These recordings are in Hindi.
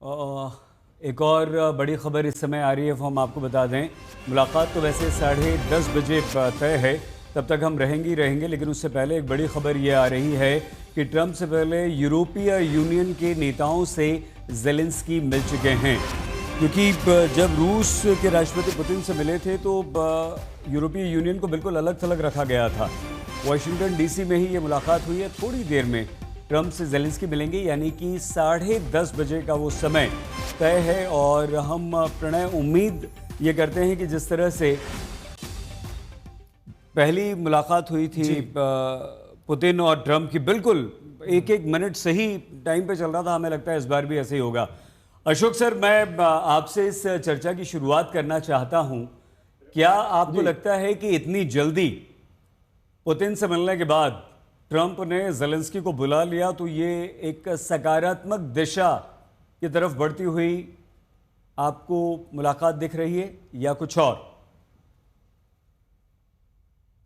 अ, एक और बड़ी खबर इस समय आ रही है, वो हम आपको बता दें। मुलाकात तो वैसे 10:30 बजे तय है, तब तक हम रहेंगे ही रहेंगे, लेकिन उससे पहले एक बड़ी खबर ये आ रही है कि ट्रंप से पहले यूरोपीय यूनियन के नेताओं से ज़ेलेंस्की मिल चुके हैं। क्योंकि जब रूस के राष्ट्रपति पुतिन से मिले थे तो यूरोपीय यूनियन को बिल्कुल अलग थलग रखा गया था। वाशिंगटन डीसी में ही ये मुलाकात हुई है। थोड़ी देर में ट्रंप से ज़ेलेंस्की मिलेंगे, यानी कि 10:30 बजे का वो समय तय है। और हम प्रणय उम्मीद ये करते हैं कि जिस तरह से पहली मुलाकात हुई थी पुतिन और ट्रंप की, बिल्कुल एक एक मिनट सही टाइम पे चल रहा था, हमें लगता है इस बार भी ऐसे ही होगा। अशोक सर, मैं आपसे इस चर्चा की शुरुआत करना चाहता हूं। क्या आपको लगता है कि इतनी जल्दी पुतिन से मिलने के बाद ट्रंप ने ज़ेलेंस्की को बुला लिया, तो ये एक सकारात्मक दिशा की तरफ बढ़ती हुई आपको मुलाकात दिख रही है या कुछ और?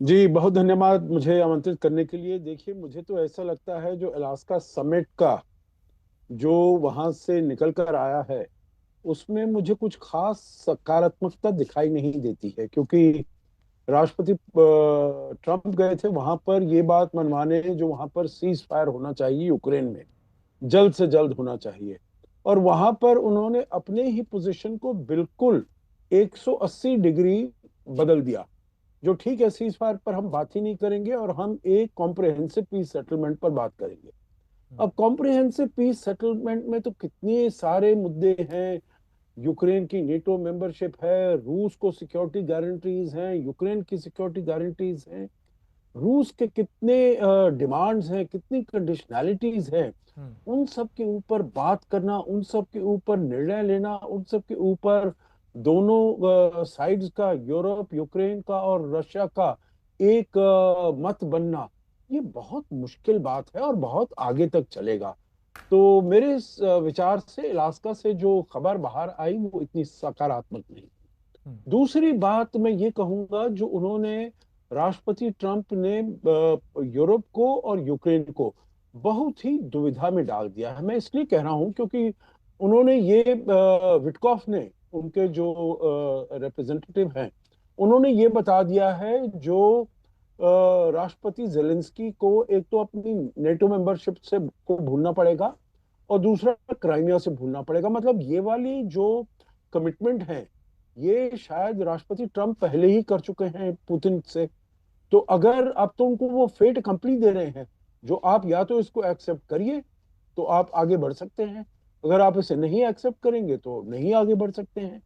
जी, बहुत धन्यवाद मुझे आमंत्रित करने के लिए। देखिए, मुझे तो ऐसा लगता है जो अलास्का समिट का जो वहां से निकल कर आया है, उसमें मुझे कुछ खास सकारात्मकता दिखाई नहीं देती है, क्योंकि राष्ट्रपति ट्रंप गए थे वहां पर ये बात मनवाने जो वहां पर सीज फायर होना चाहिए यूक्रेन में, जल्द से जल्द होना चाहिए। और वहां पर उन्होंने अपने ही पोजीशन को बिल्कुल 180 डिग्री बदल दिया। जो ठीक है, सीज फायर पर हम बात ही नहीं करेंगे और हम एक कॉम्प्रिहेंसिव पीस सेटलमेंट पर बात करेंगे। अब कॉम्प्रिहेंसिव पीस सेटलमेंट में तो कितने सारे मुद्दे हैं। यूक्रेन की नेटो मेंबरशिप है, रूस को सिक्योरिटी गारंटीज हैं, यूक्रेन की सिक्योरिटी गारंटीज हैं, रूस के कितने डिमांड्स हैं, कितनी कंडीशनैलिटीज हैं। उन सब के ऊपर बात करना, उन सब के ऊपर निर्णय लेना, उन सब के ऊपर दोनों साइड्स का, यूरोप, यूक्रेन का और रशिया का एक मत बनना, ये बहुत मुश्किल बात है और बहुत आगे तक चलेगा। तो मेरे इस विचार से अलास्का से जो खबर बाहर आई वो इतनी सकारात्मक नहीं। दूसरी बात मैं ये कहूंगा, जो उन्होंने राष्ट्रपति ट्रंप ने यूरोप को और यूक्रेन को बहुत ही दुविधा में डाल दिया है। मैं इसलिए कह रहा हूं क्योंकि उन्होंने ये विटकॉफ ने, उनके जो रिप्रेजेंटेटिव हैं, उन्होंने ये बता दिया है जो राष्ट्रपति जेलेंस्की को एक तो अपनी नेटो मेंबरशिप से को भूलना पड़ेगा और दूसरा क्राइमिया से भूलना पड़ेगा। मतलब ये वाली जो कमिटमेंट है, ये शायद राष्ट्रपति ट्रंप पहले ही कर चुके हैं पुतिन से। तो अगर अब तो उनको वो फेट कंपनी दे रहे हैं, जो आप या तो इसको एक्सेप्ट करिए तो आप आगे बढ़ सकते हैं, अगर आप इसे नहीं एक्सेप्ट करेंगे तो नहीं आगे बढ़ सकते हैं।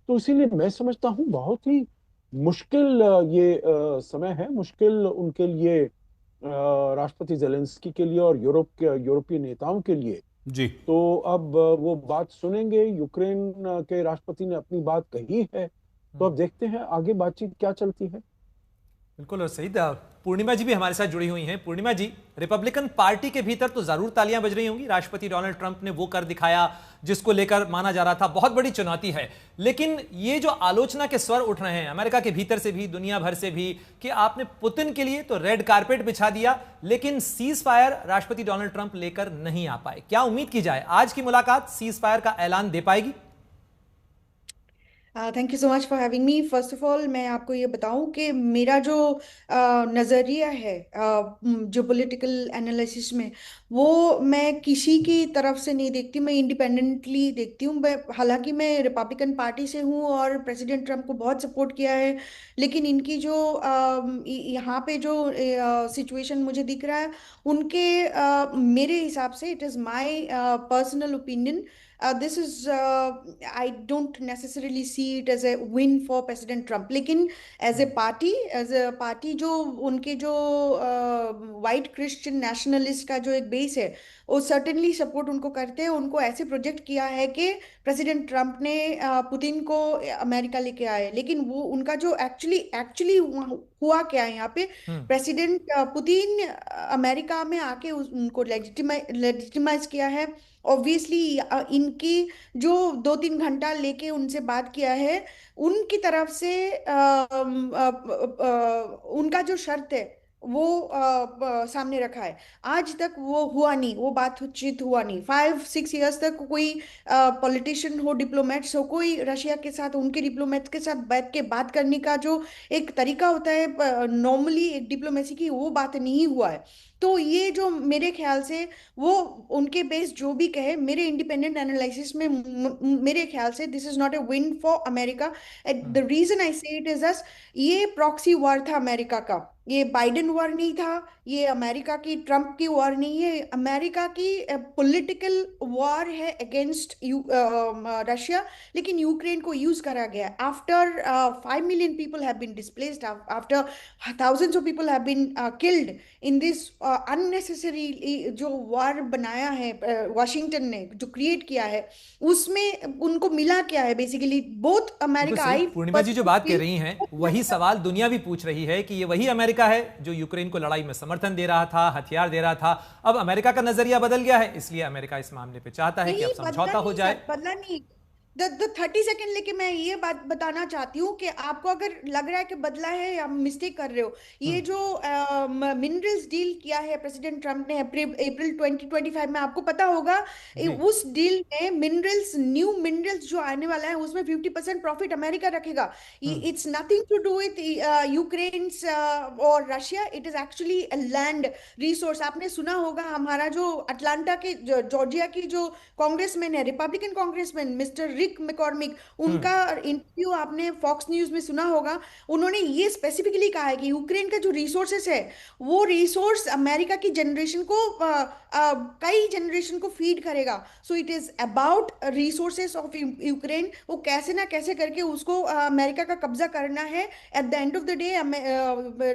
तो इसीलिए मैं समझता हूँ बहुत ही मुश्किल ये समय है, मुश्किल उनके लिए, राष्ट्रपति जेलेंस्की के लिए और यूरोप के यूरोपीय नेताओं के लिए। जी। तो अब वो बात सुनेंगे, यूक्रेन के राष्ट्रपति ने अपनी बात कही है, तो अब देखते हैं आगे बातचीत क्या चलती है। बिल्कुल और सही। पूर्णिमा जी भी हमारे साथ जुड़ी हुई हैं। पूर्णिमा जी, रिपब्लिकन पार्टी के भीतर तो जरूर तालियां बज रही होंगी। राष्ट्रपति डोनाल्ड ट्रंप ने वो कर दिखाया जिसको लेकर माना जा रहा था बहुत बड़ी चुनौती है, लेकिन ये जो आलोचना के स्वर उठ रहे हैं अमेरिका के भीतर से भी, दुनिया भर से भी, कि आपने पुतिन के लिए तो रेड कारपेट बिछा दिया लेकिन सीज फायर राष्ट्रपति डोनाल्ड ट्रंप लेकर नहीं आ पाए। क्या उम्मीद की जाए आज की मुलाकात सीज फायर का ऐलान दे पाएगी? Thank you so much for having me. First of all मैं आपको ये बताऊं कि मेरा जो नज़रिया है जो पॉलिटिकल एनालिसिस में, वो मैं किसी की तरफ से नहीं देखती, मैं इंडिपेंडेंटली देखती हूँ। हालांकि मैं रिपब्लिकन पार्टी से हूँ और प्रेसिडेंट ट्रंप को बहुत सपोर्ट किया है, लेकिन इनकी जो यहाँ पे जो सिचुएशन मुझे दिख रहा है, उनके मेरे हिसाब से, it is my personal opinion, this is I don't necessarily see it as a win for President Trump, लेकिन एज ए पार्टी जो उनके जो वाइट क्रिश्चियन नेशनलिस्ट का जो एक बेस है, वो सर्टेनली सपोर्ट उनको करते हैं। उनको ऐसे प्रोजेक्ट किया है कि प्रेसिडेंट ट्रंप ने पुतिन को अमेरिका लेके आए, लेकिन वो उनका जो एक्चुअली एक्चुअली हुआ क्या है यहाँ पे, प्रेसिडेंट पुतिन अमेरिका में आके उनको लेजिटिमाइज किया है। ऑब्वियसली इनकी जो 2-3 घंटा लेके उनसे बात किया है, उनकी तरफ से उनका जो शर्त है, 2 दिन 3 घंटा लेके उनसे बात किया है, उनकी तरफ से, उनका जो शर्त है, 2 दिन 3 घंटा लेके उनसे बात किया है, उनकी तरफ से, उनका जो शर्त है, 2 दिन 3 घंटा लेके उनसे बात किया है, उनकी तरफ से, उनका जो शर्त है वो सामने रखा है। आज तक वो हुआ नहीं, वो बातचीत हुआ नहीं। 5-6 इयर्स तक कोई पॉलिटिशियन हो, डिप्लोमेट्स हो, कोई रशिया के साथ, उनके डिप्लोमेट्स के साथ बैठ के बात करने का जो एक तरीका होता है नॉर्मली एक डिप्लोमेसी की, वो बात नहीं हुआ है। तो ये जो मेरे ख्याल से वो उनके बेस जो भी कहे, मेरे इंडिपेंडेंट एनालिसिस में मेरे ख्याल से this is not a win for America. The reason I say it is दस, ये प्रॉक्सी वॉर था अमेरिका का, ये बाइडेन वॉर नहीं था, ये अमेरिका की ट्रम्प की वॉर नहीं है, अमेरिका की पॉलिटिकल वॉर है अगेंस्ट रशिया। लेकिन यूक्रेन को यूज करा गया after 5 million people have been displaced, after thousands of people have been killed in this unnecessary जो वॉर बनाया है वाशिंगटन ने, जो क्रिएट किया है, उसमें उनको मिला क्या है बेसिकली। बोथ बिल्कुल अमेरिका, सही। आई पूर्णिमा जी जो बात कह रही हैं वही सवाल दुनिया भी पूछ रही है कि ये वही अमेरिका है जो यूक्रेन को लड़ाई में समर्थन दे रहा था, हथियार दे रहा था। अब अमेरिका का नजरिया बदल गया है, इसलिए अमेरिका इस मामले पे चाहता है कि अब नहीं बदला समझौता हो नहीं जाए। सर, बदला नहीं। द 30 सेकेंड लेके मैं ये बात बताना चाहती हूँ कि आपको अगर लग रहा है कि बदला है या मिस्टेक कर रहे हो। ये जो मिनरल्स डील किया है प्रेसिडेंट ट्रम्प ने अप्रैल 2025 में, आपको पता होगा जी। उस डील में मिनरल्स, न्यू मिनरल्स जो आने वाला है उसमें 50% प्रॉफिट अमेरिका रखेगा। It's nothing to do with Ukraine और Russia, it is actually land resource. आपने सुना होगा हमारा जो अटलांटा के जॉर्जिया की जो कांग्रेसमैन है, रिपब्लिकन कांग्रेसमैन मिस्टर रिक मैकॉर्मिक, उनका इंटरव्यू आपने फॉक्स न्यूज में सुना होगा। उन्होंने ये स्पेसिफिकली कहा है कि यूक्रेन का जो रिसोर्सेस है, वो रिसोर्स अमेरिका की जनरेशन को कई जनरेशन को फीड करेगा। So it is about resources of Ukraine. वो कैसे ना कैसे करके उसको अमेरिका का कब्जा करना है। Eight the end of the day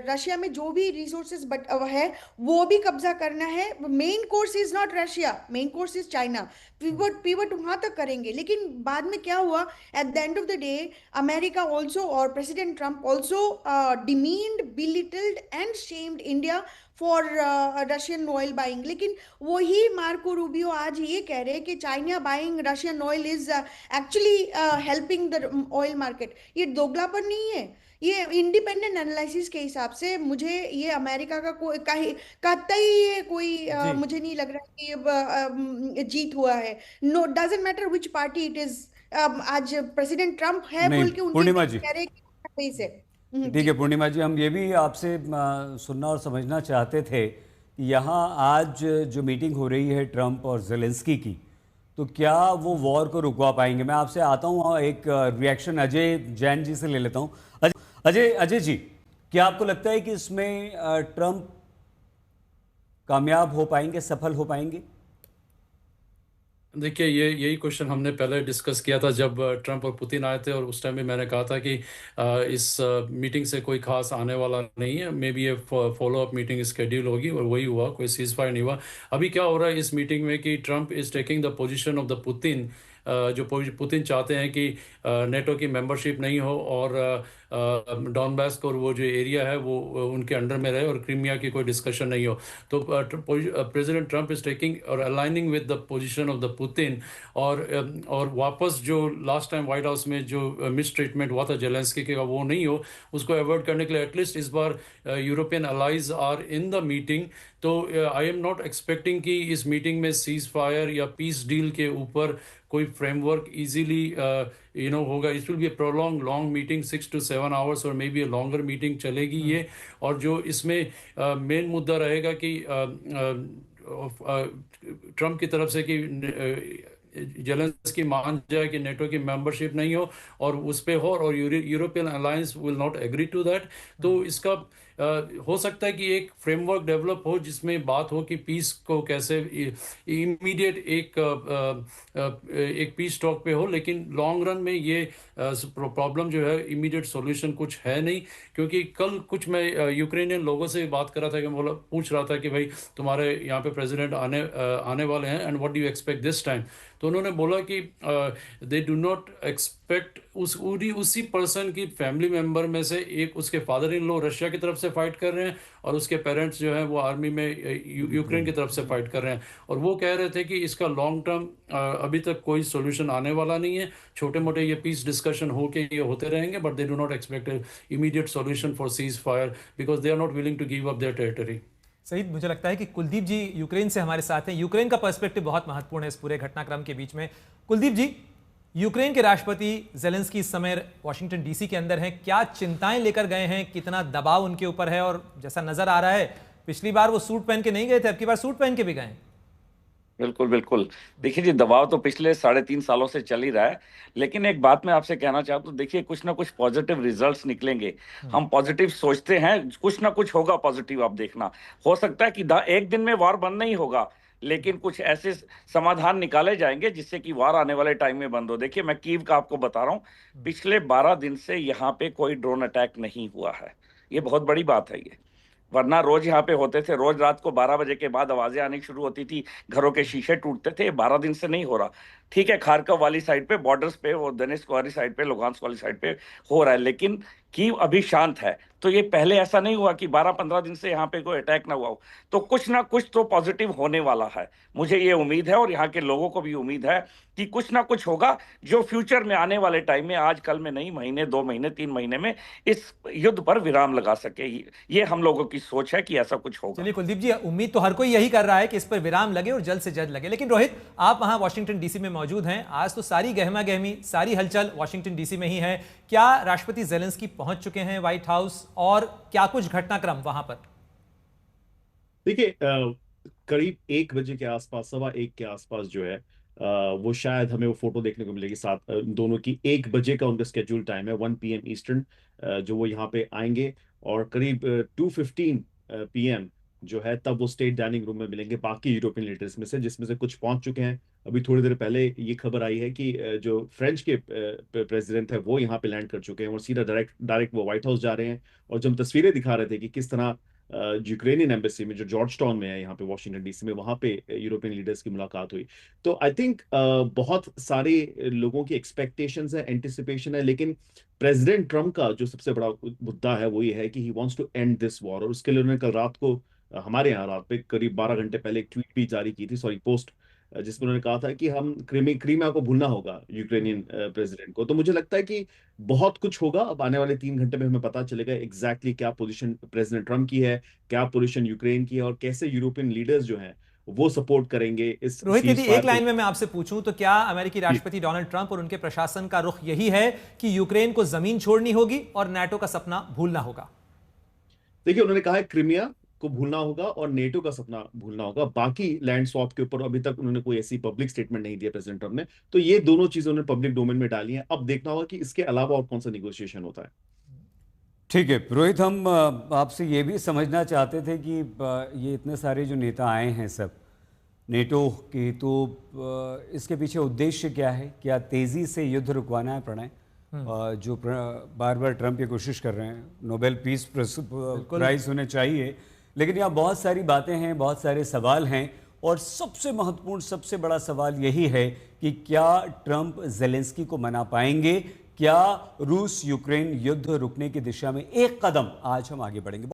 Russia में जो भी रिसोर्सेस बट है वो भी कब्जा करना है। Main course is not Russia, main course is China. Pivot pivot वहां तक करेंगे। लेकिन बाद में क्या हुआ, at the end of the day America also और president Trump also demeaned, belittled and shamed India for Russian oil buying. लेकिन वही मार्को रूबियो आज ये कह रहे हैं कि China buying Russian oil is actually helping the oil market. ये दोगलापन नहीं है। ये इंडिपेंडेंट एनालिसिस के हिसाब से मुझे ये अमेरिका का कोई कतई ये कोई जी। मुझे नहीं लग रहा कि जीत हुआ है। No, doesn't matter which party it is. आज प्रेसिडेंट ट्रम्प है नहीं बोल के उनके पूर्णिमा बेस जी, कह रहे हैं कि बेस है। ठीक जी। है पूर्णिमा जी, हम ये भी आपसे सुनना और समझना चाहते थे कि यहाँ आज जो मीटिंग हो रही है ट्रम्प और जेलेंस्की की, तो क्या वो वॉर को रुकवा पाएंगे? मैं आपसे आता हूँ, एक रिएक्शन अजय जैन जी से ले लेता हूँ। अजय अजय जी, क्या आपको लगता है कि इसमें ट्रम्प कामयाब हो पाएंगे, सफल हो पाएंगे? देखिए, ये यही क्वेश्चन हमने पहले डिस्कस किया था जब ट्रम्प और पुतिन आए थे, और उस टाइम भी मैंने कहा था कि इस मीटिंग से कोई खास आने वाला नहीं है। मे बी ये फॉलो अप मीटिंग स्केड्यूल होगी, और वही हुआ, कोई सीज फायर नहीं हुआ। अभी क्या हो रहा है इस मीटिंग में कि Trump is taking the position of the Putin. जो पुतिन चाहते हैं कि नेटो की मेंबरशिप नहीं हो, और डॉनबास और वो जो एरिया है वो उनके अंडर में रहे, और क्रीमिया की कोई डिस्कशन नहीं हो। तो प्रेसिडेंट ट्रम्प इज टेकिंग और aligning with the position of the Putin. और वापस जो लास्ट टाइम व्हाइट हाउस में जो मिस ट्रीटमेंट हुआ था जेलेंस्की का, वो नहीं हो, उसको अवॉइड करने के लिए एटलीस्ट इस बार European allies are in the meeting. तो आई एम नॉट एक्सपेक्टिंग कि इस मीटिंग में सीज फायर या पीस डील के ऊपर कोई फ्रेमवर्क इजीली होगा। It will be a prolong long meeting, 6 to 7 hours, और maybe a longer meeting चलेगी ये। और जो इसमें मेन मुद्दा रहेगा कि ट्रम्प की तरफ से कि जेलेंस्की मान जाए कि नेटो की मेंबरशिप नहीं हो और उस पे हो, और European alliance will not agree to that. तो इसका हो सकता है कि एक फ्रेमवर्क डेवलप हो जिसमें बात हो कि पीस को कैसे इमीडिएट एक पीस टॉक पे हो। लेकिन लॉन्ग रन में ये प्रॉब्लम जो है, इमीडिएट सॉल्यूशन कुछ है नहीं। क्योंकि कल कुछ मैं यूक्रेनियन लोगों से बात कर रहा था, कि पूछ रहा था कि भाई तुम्हारे यहाँ पे प्रेसिडेंट आने वाले हैं, and what do you expect this time. तो उन्होंने बोला कि दे डू नॉट एक्सपेक्ट उसी पर्सन की फैमिली मेंबर में से एक, उसके फादर इन लॉ रशिया की तरफ से से फाइट कर रहे हैं और उसके पेरेंट्स जो है वो आर्मी में यूक्रेन की तरफ से फाइट कर रहे हैं। और वो कह रहे थे कि इसका लॉन्ग टर्म अभी तक कोई सोल्यूशन आने वाला नहीं है, छोटे मोटे ये पीस डिस्कशन होके ये होते रहेंगे, but they do not expect immediate solution for ceasefire because they are not willing to give up their territory. Saeed, मुझे लगता है कि कुलदीप जी यूक्रेन से हमारे साथ हैं। यूक्रेन का पर्सपेक्टिव बहुत महत्वपूर्ण है इस पूरे घटनाक्रम के बीच में। कुलदीप जी, यूक्रेन के राष्ट्रपति जेलेंस्की इस समय वाशिंगटन डीसी के अंदर हैं, क्या चिंताएं लेकर गए हैं, कितना दबाव उनके ऊपर है? और जैसा नजर आ रहा है, पिछली बार वो सूट पहन के नहीं गए थे, अब की बार सूट पहन के भी गए हैं। बिल्कुल बिल्कुल। देखिए जी, दबाव तो पिछले 3.5 सालों से चल ही रहा है, लेकिन एक बात मैं आपसे कहना चाहता हूँ, देखिए कुछ ना कुछ पॉजिटिव रिजल्ट्स निकलेंगे। हम पॉजिटिव सोचते हैं, कुछ ना कुछ होगा पॉजिटिव। आप देखना, हो सकता है कि एक दिन में वार बंद नहीं होगा, लेकिन कुछ ऐसे समाधान निकाले जाएंगे जिससे कि वार आने वाले टाइम में बंद हो। देखिए, मैं कीव का आपको बता रहा हूँ, पिछले 12 दिन से यहाँ पे कोई ड्रोन अटैक नहीं हुआ है। ये बहुत बड़ी बात है ये, वरना रोज यहाँ पे होते थे, रोज रात को 12 बजे के बाद आवाजें आनी शुरू होती थी, घरों के शीशे टूटते थे। 12 दिन से नहीं हो रहा। ठीक है, खारकव वाली साइड पे, बॉर्डर्स पे, वो दोनेत्स्क वाली साइड पे, लुगांस्क वाली साइड पे हो रहा है, लेकिन कीव अभी शांत है। तो ये पहले ऐसा नहीं हुआ कि 12-15 दिन से यहाँ पे कोई अटैक ना हुआ हो। तो कुछ ना कुछ तो पॉजिटिव होने वाला है, मुझे ये उम्मीद है, और यहाँ के लोगों को भी उम्मीद है कि कुछ ना कुछ होगा जो फ्यूचर में आने वाले टाइम में, आज कल में नहीं, महीने, 2 महीने, 3 महीने में इस युद्ध पर विराम लगा सके। ये हम लोगों की सोच है कि ऐसा कुछ होगा। चलिए कुलदीप जी, उम्मीद तो हर कोई यही कर रहा है कि इस पर विराम लगे और जल्द से जल्द लगे। लेकिन रोहित, आप वहां वाशिंगटन डीसी में मौजूद हैं, आज तो सारी गहमा गहमी, सारी हलचल वाशिंगटन डीसी में ही है। क्या राष्ट्रपति जेलेंस्की पहुंच चुके हैं व्हाइट हाउस, और क्या कुछ घटनाक्रम वहां पर? देखिए, करीब 1 बजे के आसपास, 1:15 के आसपास जो है, वो शायद हमें वो फोटो देखने को मिलेगी। साथ दोनों की 1 बजे का उनका स्केड्यूल टाइम है, 1 PM ईस्टर्न, जो वो यहाँ पे आएंगे। और करीब 2:15 PM जो है, तब वो स्टेट डाइनिंग रूम में मिलेंगे बाकी यूरोपियन लीडर्स में से, जिसमें से कुछ पहुंच चुके हैं। अभी थोड़ी देर पहले ये खबर आई है कि जो फ्रेंच के प्रेसिडेंट है वो यहाँ पे लैंड कर चुके हैं और सीधा डायरेक्ट वो व्हाइट हाउस जा रहे हैं। और जब हम तस्वीरें दिखा रहे थे कि किस तरह यूक्रेनियन एम्बेसी में, जो जॉर्ज टाउन में है यहाँ पे वाशिंगटन डीसी में, वहां पे यूरोपियन लीडर्स की मुलाकात हुई। तो आई थिंक बहुत सारे लोगों की एक्सपेक्टेशंस है, एंटिसिपेशन है, लेकिन प्रेसिडेंट ट्रम्प का जो सबसे बड़ा मुद्दा है वो ये है कि he wants to end this war. और उसके लिए उन्होंने कल रात को हमारे यहाँ रात पे करीब 12 घंटे पहले एक ट्वीट भी जारी की थी, सॉरी पोस्ट, जिसमें उन्होंने कहा था कि हम क्रीमिया को भूलना होगा यूक्रेनियन प्रेसिडेंट को। तो मुझे लगता है कि बहुत कुछ होगा। अब आने वाले 3 घंटे में हमें पता चलेगा एग्जैक्टली क्या पोजीशन प्रेसिडेंट ट्रम्प की है, क्या पोजीशन यूक्रेन की है, और कैसे यूरोपियन लीडर्स जो हैं वो सपोर्ट करेंगे इस रोहित, यदि ceasefire एक लाइन में मैं आपसे पूछूं, तो क्या अमेरिकी राष्ट्रपति डोनाल्ड ट्रंप और उनके प्रशासन का रुख यही है कि यूक्रेन को जमीन छोड़नी होगी और नाटो का सपना भूलना होगा? देखिए, उन्होंने कहा है क्रीमिया को भूलना होगा और नेटो का सपना भूलना होगा। बाकी लैंड स्वैप के ऊपर अभी तक उन्होंने कोई ऐसी पब्लिक स्टेटमेंट नहीं दिया प्रेसिडेंट ट्रम्प ने। तो ये दोनों चीजें उन्होंने पब्लिक डोमेन में डाली हैं। अब देखना होगा कि इसके अलावा और कौन सा निगोशिएशन होता है। ठीक है रोहित, हम आपसे ये भी समझना चाहते थे कि ये इतने सारे जो नेता आए हैं सब नेटो के, तो इसके पीछे उद्देश्य क्या है? क्या तेज़ी से युद्ध रुकवाना है प्रणय, जो बार बार ट्रम्प ये कोशिश कर रहे हैं? नोबेल पीस प्राइज उन्हें चाहिए, लेकिन यहाँ बहुत सारी बातें हैं, बहुत सारे सवाल हैं, और सबसे महत्वपूर्ण, सबसे बड़ा सवाल यही है कि क्या ट्रम्प जेलेंस्की को मना पाएंगे? क्या रूस यूक्रेन युद्ध रुकने की दिशा में एक कदम आज हम आगे बढ़ेंगे?